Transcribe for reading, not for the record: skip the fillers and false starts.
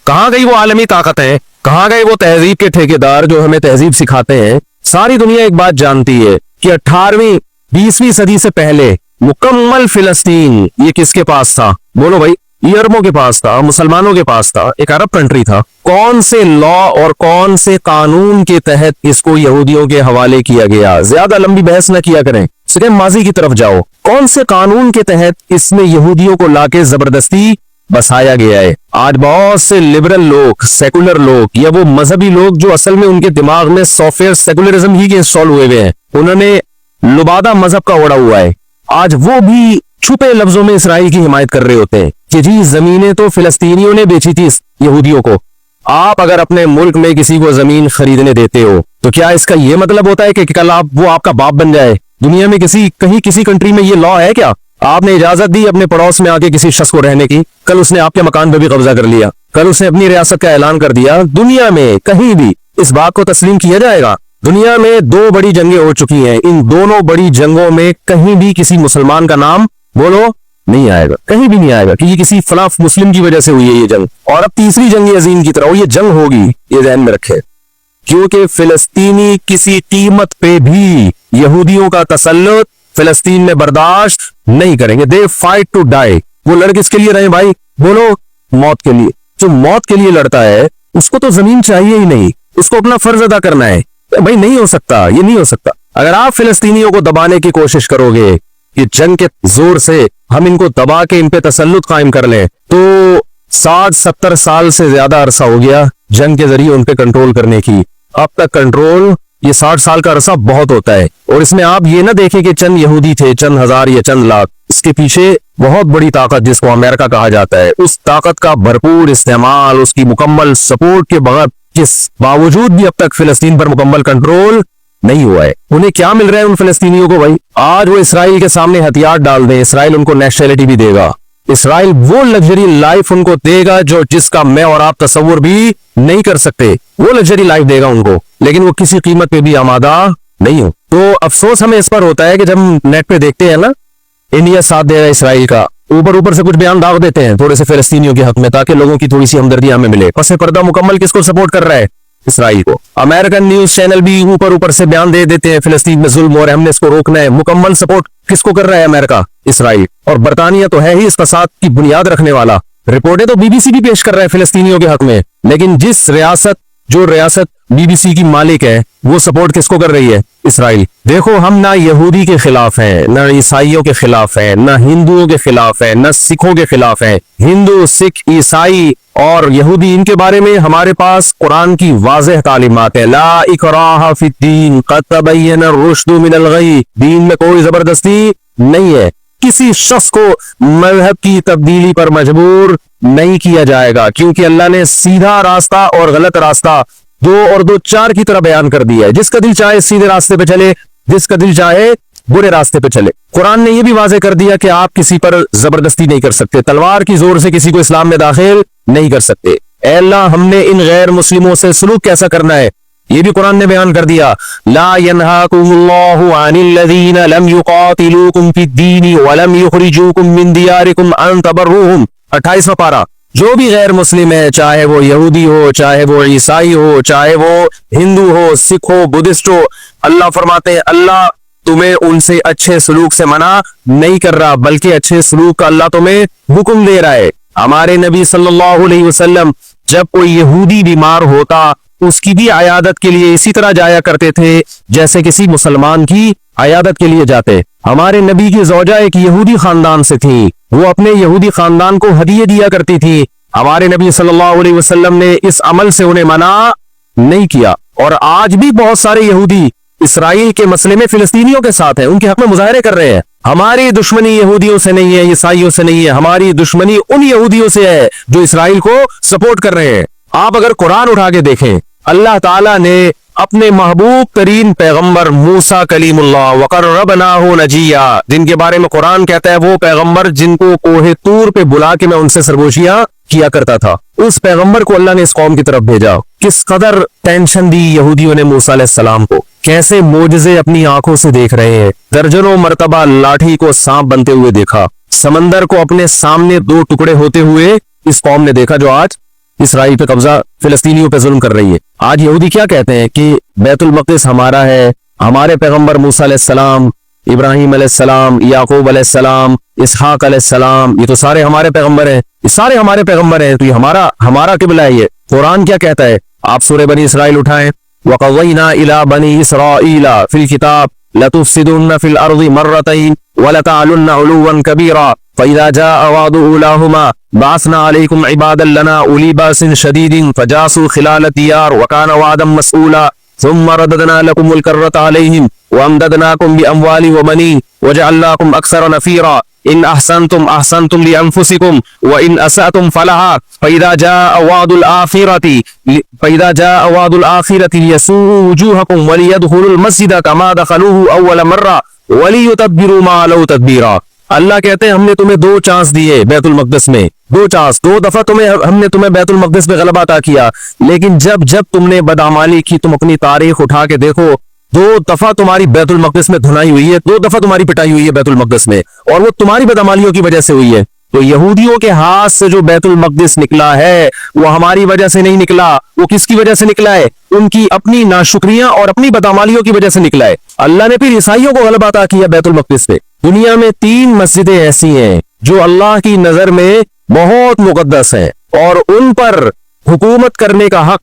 کہاں گئی وہ عالمی طاقتیں, کہاں گئے وہ تہذیب کے ٹھیکیدار جو ہمیں تہذیب سکھاتے ہیں؟ ساری دنیا ایک بات جانتی ہے کہ 18ویں 20ویں صدی سے پہلے مکمل فلسطین یہ کس کے پاس تھا؟ بولو بھائی. یہ عربوں کے پاس تھا, مسلمانوں کے پاس تھا, ایک عرب کنٹری تھا. کون سے لا اور کون سے قانون کے تحت اس کو یہودیوں کے حوالے کیا گیا؟ زیادہ لمبی بحث نہ کیا کریں, صرف ماضی کی طرف جاؤ. کون سے قانون کے تحت اس میں یہودیوں کو لا کے زبردستی بسایا گیا ہے؟ آج بہت سے لبرل لوگ, سیکولر لوگ, یا وہ مذہبی لوگ جو اصل میں ان کے دماغ میں سافٹ ویئر سیکولرزم ہی کے انسٹال ہوئے ہیں, انہوں نے لبادہ مذہب کا اوڑا ہوا ہے. آج وہ بھی چھپے لفظوں میں اسرائیل کی حمایت کر رہے ہوتے ہیں کہ جی زمینیں تو فلسطینیوں نے بیچی تھی یہودیوں کو. آپ اگر اپنے ملک میں کسی کو زمین خریدنے دیتے ہو تو کیا اس کا یہ مطلب ہوتا ہے کہ کل وہ آپ کا باپ بن جائے؟ دنیا میں کسی کنٹری میں یہ لا ہے کیا؟ آپ نے اجازت دی اپنے پڑوس میں آ کے کسی شخص کو رہنے کی, کل اس نے آپ کے مکان پہ بھی قبضہ کر لیا, کل اس نے اپنی ریاست کا اعلان کر دیا. دنیا میں کہیں بھی اس بات کو تسلیم کیا جائے گا؟ دنیا میں 2 بڑی جنگیں ہو چکی ہیں, ان دونوں بڑی جنگوں میں کہیں بھی کسی مسلمان کا نام بولو نہیں آئے گا, کہیں بھی نہیں آئے گا کہ یہ کسی فلاں مسلم کی وجہ سے ہوئی ہے یہ جنگ. اور اب تیسری جنگ عظیم کی طرح یہ جنگ ہوگی, یہ ذہن میں رکھے, کیونکہ فلسطینی کسی قیمت پہ بھی یہودیوں کا تسلط فلسطین میں برداشت نہیں کریں گے. They fight to die. وہ لڑ کس کے لیے رہے بھائی؟ بولو موت کے لیے. جو موت کے لیے لڑتا ہے اس کو تو زمین چاہیے ہی نہیں, اس کو اپنا فرض ادا کرنا ہے. بھائی نہیں ہو سکتا, یہ نہیں ہو سکتا. اگر آپ فلسطینیوں کو دبانے کی کوشش کرو گے کہ جنگ کے زور سے ہم ان کو دبا کے ان پہ تسلط قائم کر لیں, تو 60-70 سال سے زیادہ عرصہ ہو گیا جنگ کے ذریعے ان پہ کنٹرول کرنے کی. اب تک کنٹرول, یہ 60 سال کا عرصہ بہت ہوتا ہے. اور اس میں آپ یہ نہ دیکھیں کہ چند یہودی تھے, چند ہزار یا چند لاکھ. اس کے پیچھے بہت بڑی طاقت جس کو امریکہ کہا جاتا ہے, اس طاقت کا بھرپور استعمال, اس کی مکمل سپورٹ کے بغیر جس باوجود بھی اب تک فلسطین پر مکمل کنٹرول نہیں ہوا ہے. انہیں کیا مل رہا ہے ان فلسطینیوں کو بھائی؟ آج وہ اسرائیل کے سامنے ہتھیار ڈال دیں, اسرائیل ان کو نیشنلٹی بھی دے گا, اسرائیل وہ لگژری لائف ان کو دے گا جس کا میں اور آپ تصور بھی نہیں کر سکتے. وہ لگژری لائف دے گا ان کو, لیکن وہ کسی قیمت پہ بھی آمادہ نہیں ہو. تو افسوس ہمیں اس پر ہوتا ہے کہ جب ہم نیٹ پہ دیکھتے ہیں نا انڈیا ساتھ دے رہا ہے اسرائیل کا, اوپر سے کچھ بیان داغ دیتے ہیں تھوڑے سے فلسطینیوں کے حق میں تاکہ لوگوں کی تھوڑی سی ہمدردی ہمیں ملے. پس پردہ مکمل کس کو سپورٹ کر رہا ہے؟ اسرائیل کو. امریکن نیوز چینل بھی اوپر سے بیان دے دیتے ہیں فلسطین میں ظلم ہو رہا ہے, ہم نے اس کو روکنا ہے. مکمل سپورٹ کس کو کر رہا ہے؟ امریکہ, اسرائیل. اور برطانیہ تو ہے ہی اس فساد کی بنیاد رکھنے والا. رپورٹیں تو BBC بھی پیش کر رہا ہے فلسطینیوں کے حق میں, لیکن جو ریاست BBC کی مالک ہے وہ سپورٹ کس کو کر رہی ہے؟ اسرائیل. دیکھو ہم نہ یہودی کے خلاف ہیں, نہ عیسائیوں کے خلاف ہیں, نہ ہندوؤں کے خلاف ہیں, نہ سکھوں کے خلاف ہیں. ہندو, سکھ, عیسائی اور یہودی, ان کے بارے میں ہمارے پاس قرآن کی واضح تعلیمات ہیں. لا اکراہ فی الدین قد تبین الرشد من الغی. دین میں کوئی زبردستی نہیں ہے. کسی شخص کو مذہب کی تبدیلی پر مجبور نہیں کیا جائے گا, کیونکہ اللہ نے سیدھا راستہ اور غلط راستہ 2 اور 2 4 کی طرح بیان کر دیا ہے. جس کا دل چاہے سیدھے راستے پہ چلے, جس کا دل چاہے برے راستے پہ چلے. قرآن نے یہ بھی واضح کر دیا کہ آپ کسی پر زبردستی نہیں کر سکتے, تلوار کی زور سے کسی کو اسلام میں داخل نہیں کر سکتے. اے اللہ ہم نے ان غیر مسلموں سے سلوک کیسا کرنا ہے یہ بھی قرآن نے بیان کر دیا. لا ينهاكم الله عن الذين لم يقاتلوكم في الدين ولم يخرجوكم من دياركم ان تبروهم. 28واں پارہ. جو بھی غیر مسلم ہے, چاہے وہ یہودی ہو, چاہے وہ عیسائی ہو, چاہے وہ ہندو ہو, سکھ ہو, بدھسٹ ہو, اللہ فرماتے ہیں اللہ تمہیں ان سے اچھے سلوک سے منع نہیں کر رہا, بلکہ اچھے سلوک کا اللہ تمہیں حکم دے رہا ہے. ہمارے نبی صلی اللہ علیہ وسلم جب کوئی یہودی بیمار ہوتا اس کی بھی عیادت کے لیے اسی طرح جایا کرتے تھے جیسے کسی مسلمان کی عیادت کے لیے جاتے. ہمارے نبی کی زوجہ ایک یہودی خاندان سے تھی, وہ اپنے یہودی خاندان کو ہدیے دیا کرتی تھی. ہمارے نبی صلی اللہ علیہ وسلم نے اس عمل سے انہیں منع نہیں کیا. اور آج بھی بہت سارے یہودی اسرائیل کے مسئلے میں فلسطینیوں کے ساتھ ہیں, ان کے حق میں مظاہرے کر رہے ہیں. ہماری دشمنی یہودیوں سے نہیں ہے, عیسائیوں سے نہیں ہے, ہماری دشمنی ان یہودیوں سے ہے جو اسرائیل کو سپورٹ کر رہے ہیں. آپ اگر قرآن اٹھا کے دیکھیں, اللہ تعالیٰ نے اپنے محبوب ترین پیغمبر موسیٰ کلیم اللہ وقربناہ نجیہ, جن کے بارے میں قرآن کہتا ہے وہ پیغمبر جن کو کوہ طور پہ بلا کے میں ان سے سرگوشیاں کیا کرتا تھا, اس پیغمبر کو اللہ نے اس قوم کی طرف بھیجا. کس قدر ٹینشن دی یہودیوں نے موسیٰ علیہ السلام کو, کیسے معجزے اپنی آنکھوں سے دیکھ رہے ہیں. درجنوں مرتبہ لاٹھی کو سانپ بنتے ہوئے دیکھا, سمندر کو اپنے سامنے 2 ٹکڑے ہوتے ہوئے اس قوم نے دیکھا جو آج اسرائیل پہ قبضہ، فلسطینیوں پہ ظلم کر رہی ہے. آج یہودی کیا کہتے ہیں کہ بیت المقدس ہمارا ہے، ہمارے پیغمبر موسیٰ علیہ السلام، ابراہیم علیہ السلام، یعقوب علیہ السلام، اسحاق علیہ السلام، یہ تو سارے ہمارے پیغمبر ہیں، یہ سارے ہمارے پیغمبر ہیں، تو یہ ہمارا قبلہ ہے. یہ قرآن کیا کہتا ہے؟ آپ سورہ بنی اسرائیل اٹھائیں. وَقَضَيْنَا إِلَىٰ بَنِي إِسْرَائِيلَ فِي الْكِتَابِ لَتُفْسِدُنَّ فِي الْأَرْضِ مَرَّتَيْنِ وَلَتَعْلُنَّ عُلُوًّا كَبِيرًا فَإِذَا جَاءَ وَعْدُ أُولَاهُمَا بَعَثْنَا عَلَيْكُمْ عِبَادًا لَنَا أُولِي بَأْسٍ شَدِيدٍ فَجَاسُوا خِلَالَ الدِّيَارِ وَكَانَ وَعْدًا مَسْئُولًا ثُمَّ رَدَدْنَا لَكُمُ الْكَرَّةَ عَلَيْهِمْ وَأَمْدَدْنَاكُمْ بِأَمْوَالٍ وَبَنِينَ وَجَعَلْنَاكُمْ أَكْثَرَ نَفِيرًا إِنْ أَحْسَنْتُمْ أَحْسَنْتُمْ لِأَنفُسِكُمْ وَإِنْ أَسَأْتُمْ فَلَهَا فَإِذَا جَاءَ وَعْدُ الْآخِرَةِ لِيَسُوءُوا وُجُوهَكُمْ وَلِيَدْخُلُوا الْمَسْجِدَ كَمَا دَخَلُوهُ أَوَّلَ مَرَّةٍ وَلِيُتَبِّرُوا مَا عَلَوْا تَتْبِيرًا. اللہ کہتے ہیں ہم نے تمہیں 2 چانس دیے بیت المقدس میں، 2 چانس، 2 دفعہ ہم نے تمہیں بیت المقدس میں غلبہ عطا کیا، لیکن جب تم نے بدعمالی کی، تم اپنی تاریخ اٹھا کے دیکھو، 2 دفعہ تمہاری بیت المقدس میں دھنائی ہوئی ہے، 2 دفعہ تمہاری پٹائی ہوئی ہے بیت المقدس میں، اور وہ تمہاری بدعمالیوں کی وجہ سے ہوئی ہے. تو یہودیوں کے ہاتھ سے جو بیت المقدس نکلا ہے وہ ہماری وجہ سے نہیں نکلا، وہ کس کی وجہ سے نکلا ہے؟ ان کی اپنی ناشکریاں اور اپنی بدعمالیوں کی وجہ سے نکلا ہے. اللہ نے پھر عیسائیوں کو غلبہ عطا کیا بیت المقدس پہ. دنیا میں 3 مسجدیں ایسی ہیں جو اللہ کی نظر میں بہت مقدس ہیں، اور ان پر حکومت کرنے کا حق